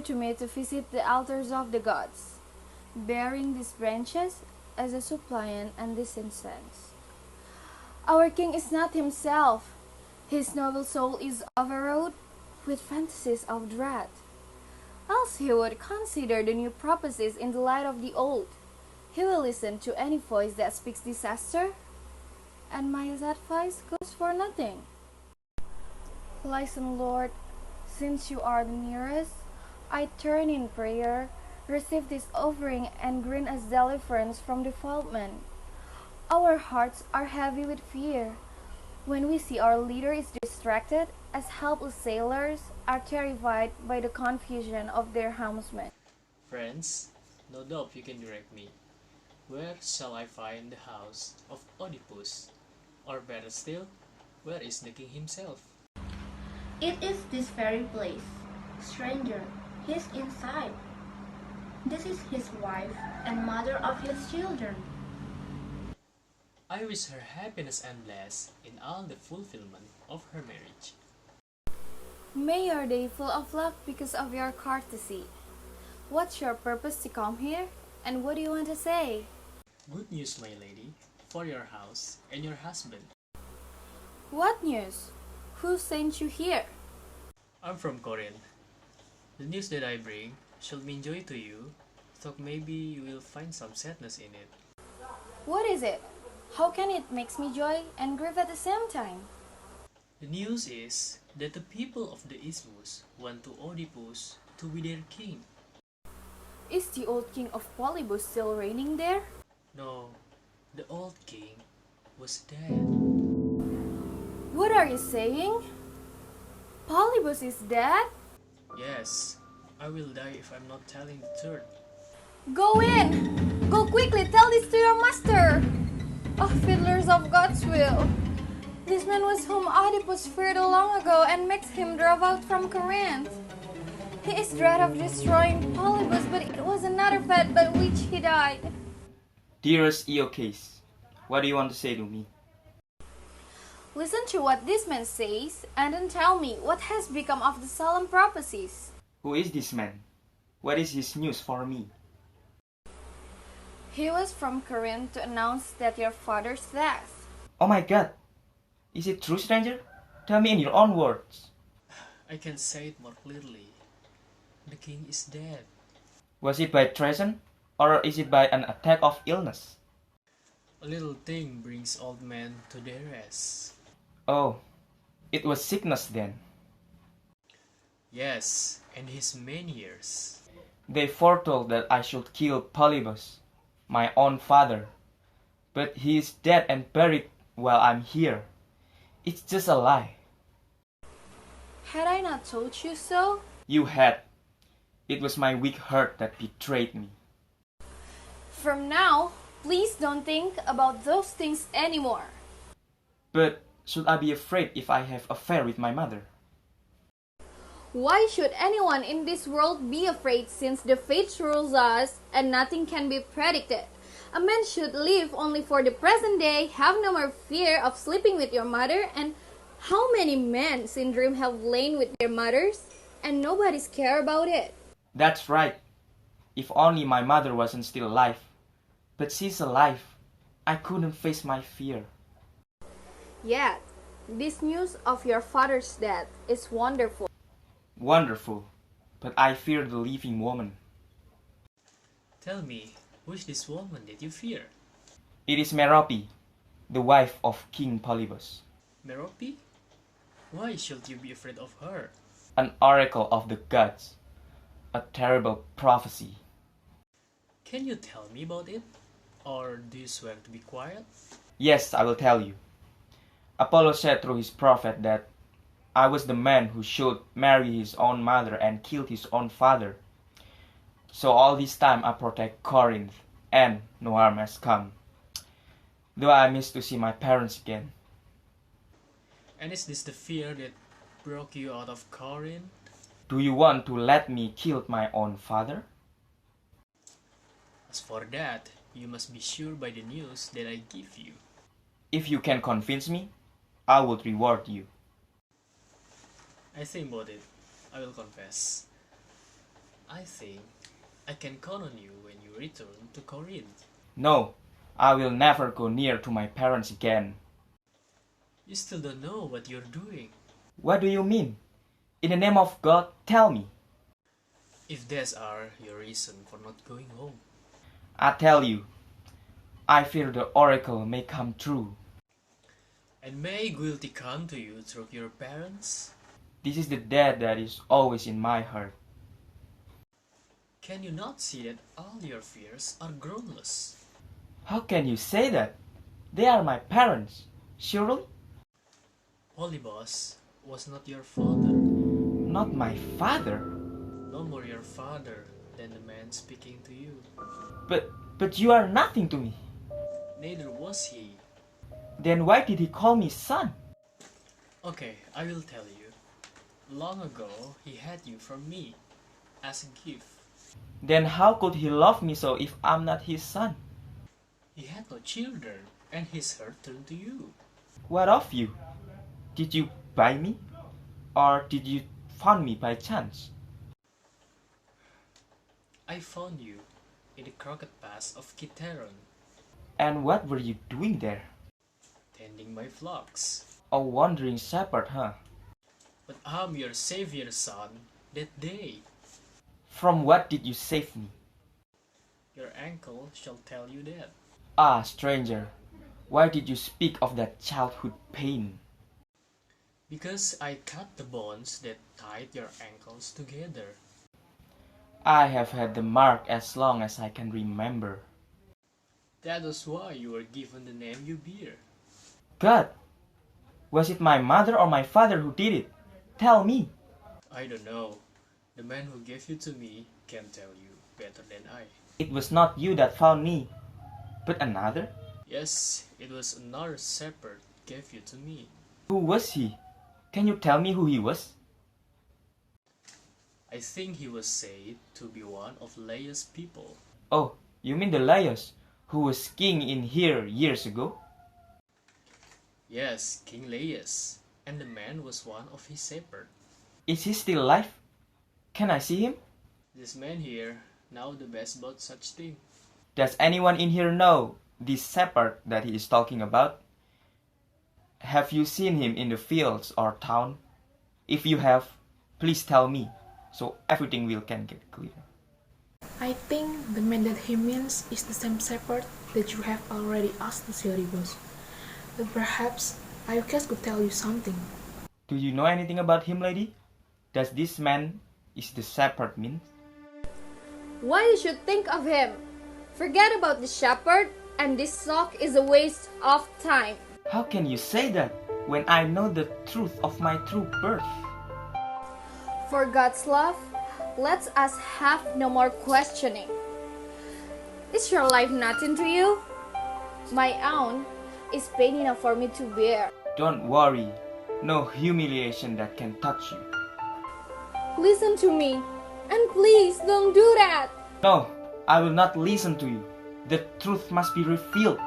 to me to visit the altars of the gods, bearing these branches as a suppliant and this incense. Our king is not himself. His noble soul is overwrought with fantasies of dread. Else he would consider the new prophecies in the light of the old. He will listen to any voice that speaks disaster, and my advice goes for nothing. Listen, Lord, since you are the nearest, I turn in prayer, receive this offering, and grant us deliverance from defilement. Our hearts are heavy with fear. When we see our leader is distracted, as helpless sailors are terrified by the confusion of their helmsmen. Friends, no doubt you can direct me. Where shall I find the house of Oedipus? Or better still, where is the king himself? It is this very place. Stranger, he's inside. This is his wife and mother of his children. I wish her happiness and bliss in all the fulfillment of her marriage. May your day full of luck because of your courtesy. What's your purpose to come here, and what do you want to say? Good news, my lady, for your house and your husband. What news? Who sent you here? I'm from Corinth. The news that I bring shall mean joy to you, though maybe you will find some sadness in it. What is it? How can it make me joy and grieve at the same time? The news is that the people of the Isthmus want to Oedipus to be their king. Is the old king of Polybus still reigning there? No, the old king was dead. What are you saying? Polybus is dead? Yes, I will die if I'm not telling the truth. Go in! Go quickly, tell this to your master! Oh, fiddlers of God's will! This man was whom Oedipus feared long ago and makes him drive out from Corinth. He is dread of destroying Polybus, but it was another fate by which he died. Dearest Iocaste, what do you want to say to me? Listen to what this man says, and then tell me what has become of the solemn prophecies. Who is this man? What is his news for me? He was from Corinth to announce that your father's death. Oh my god! Is it true, stranger? Tell me in your own words. I can say it more clearly. The king is dead. Was it by treason, or is it by an attack of illness? A little thing brings old men to their rest. Oh, it was sickness then. Yes, and his many years. They foretold that I should kill Polybus, my own father. But he is dead and buried while I'm here. It's just a lie. Had I not told you so? You had. It was my weak heart that betrayed me. From now, please don't think about those things anymore. But should I be afraid if I have affair with my mother? Why should anyone in this world be afraid since the fates rules us and nothing can be predicted? A man should live only for the present day, have no more fear of sleeping with your mother, and how many men in dream have lain with their mothers and nobody's care about it? That's right. If only my mother wasn't still alive. But she's alive. I couldn't face my fear. Yet, this news of your father's death is wonderful. Wonderful. But I fear the living woman. Tell me, who is this woman that you fear? It is Merope, the wife of King Polybus. Merope? Why should you be afraid of her? An oracle of the gods. A terrible prophecy. Can you tell me about it? Or do you swear to be quiet? Yes, I will tell you. Apollo said through his prophet that I was the man who should marry his own mother and kill his own father. So all this time I protect Corinth, and no harm has come. Though I miss to see my parents again. And is this the fear that broke you out of Corinth? Do you want to let me kill my own father? As for that, you must be sure by the news that I give you. If you can convince me, I will reward you. I think about it. I will confess. I think I can count on you when you return to Corinth. No, I will never go near to my parents again. You still don't know what you're doing. What do you mean? In the name of God, tell me. If these are your reason for not going home. I tell you, I fear the oracle may come true. And may guilty come to you through your parents? This is the death that is always in my heart. Can you not see that all your fears are groundless? How can you say that? They are my parents, surely? Oedipus was not your father, Not my father. no more your father than the man speaking to you. But you are nothing to me. Neither was he. Then why did he call me son? Okay, I will tell you. Long ago, he had you from me as a gift. Then how could he love me so if I'm not his son? He had no children, and his heart turned to you. What of you? Did you buy me? Or did you find me by chance? I found you in the crooked pass of Kiteron, And what were you doing there? tending my flocks. A wandering shepherd, huh? But I'm your savior's son that day. From what did you save me? Your uncle shall tell you that. Ah, stranger, why did you speak of that childhood pain? Because I cut the bonds that tied your ankles together. I have had the mark as long as I can remember. That was why you were given the name you bear. God! Was it my mother or my father who did it? Tell me! I don't know. The man who gave you to me can tell you better than I. It was not you that found me, but another? Yes, it was another shepherd gave you to me. Who was he? Can you tell me who he was? I think he was said to be one of Leah's people. Oh, you mean the Laios, who was king in here years ago? Yes, King Laius, and the man was one of his shepherds. Is he still alive? Can I see him? This man here know the best about such thing. Does anyone in here know this shepherd that he is talking about? Have you seen him in the fields or town? If you have, please tell me, so everything can get clear. I think the man that he means is the same shepherd that you have already asked to Choragos. But perhaps Iocaste could tell you something. Do you know anything about him, lady? Does this man is the shepherd mean? Why you should think of him? Forget about the shepherd, and this talk is a waste of time. How can you say that when I know the truth of my true birth? For God's love, let us have no more questioning. Is your life nothing to you? My own is pain enough for me to bear. Don't worry, no humiliation that can touch you. Listen to me, and please don't do that. No, I will not listen to you. The truth must be revealed.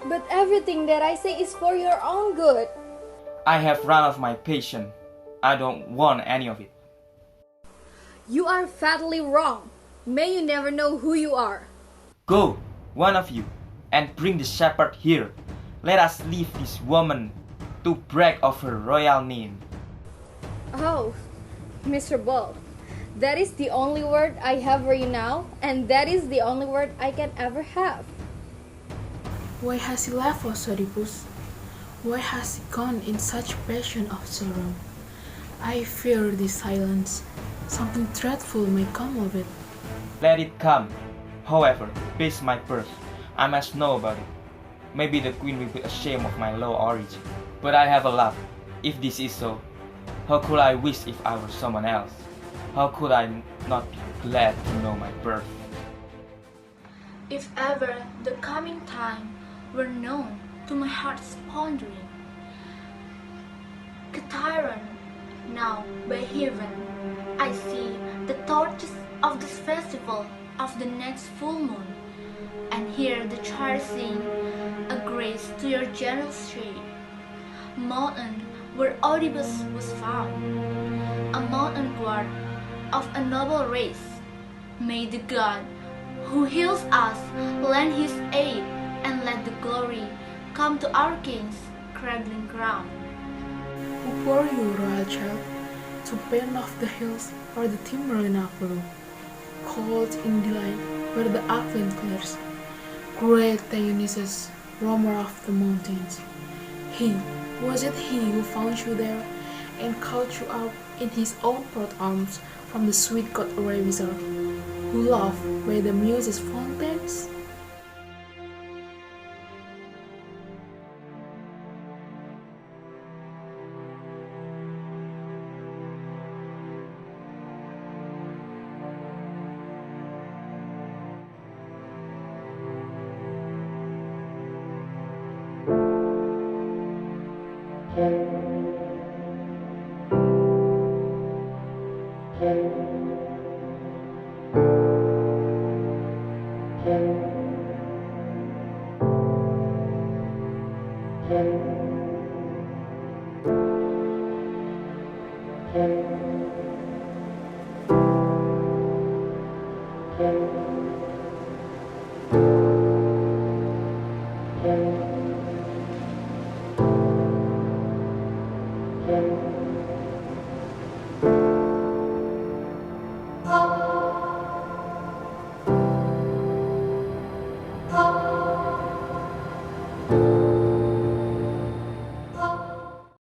But everything that I say is for your own good. I have run out of my patience. I don't want any of it. You are fatally wrong. May you never know who you are. Go, one of you, and bring the shepherd here. Let us leave this woman to brag of her royal name. Oh, Mr. Bull, that is the only word I have for you now, and that is the only word I can ever have. Why has he left us, Oedipus? Why has he gone in such passion of sorrow? I fear this silence. Something dreadful may come of it. Let it come. However, base my birth. I must know about it. Maybe the queen will be ashamed of my low origin. But I have a love. If this is so, how could I wish if I were someone else? How could I not be glad to know my birth? If ever the coming time were known to my heart's pondering, Kiteron, now by heaven, I see the torches of this festival of the next full moon, and hear the choir sing a grace to your gentle shade. Mountain where Oedipus was found, a mountain guard of a noble race. May the God who heals us lend his aid, and let the glory come to our king's cradling crown. Who bore you, royal child, to pen of the hills or the timber in Apollo? Cold in delight where the upland clears, great Dionysus, roamer of the mountains. Was it he who found you there and caught you up in his own proud arms from the sweet god Oedipus, who loved by the muses' fountains?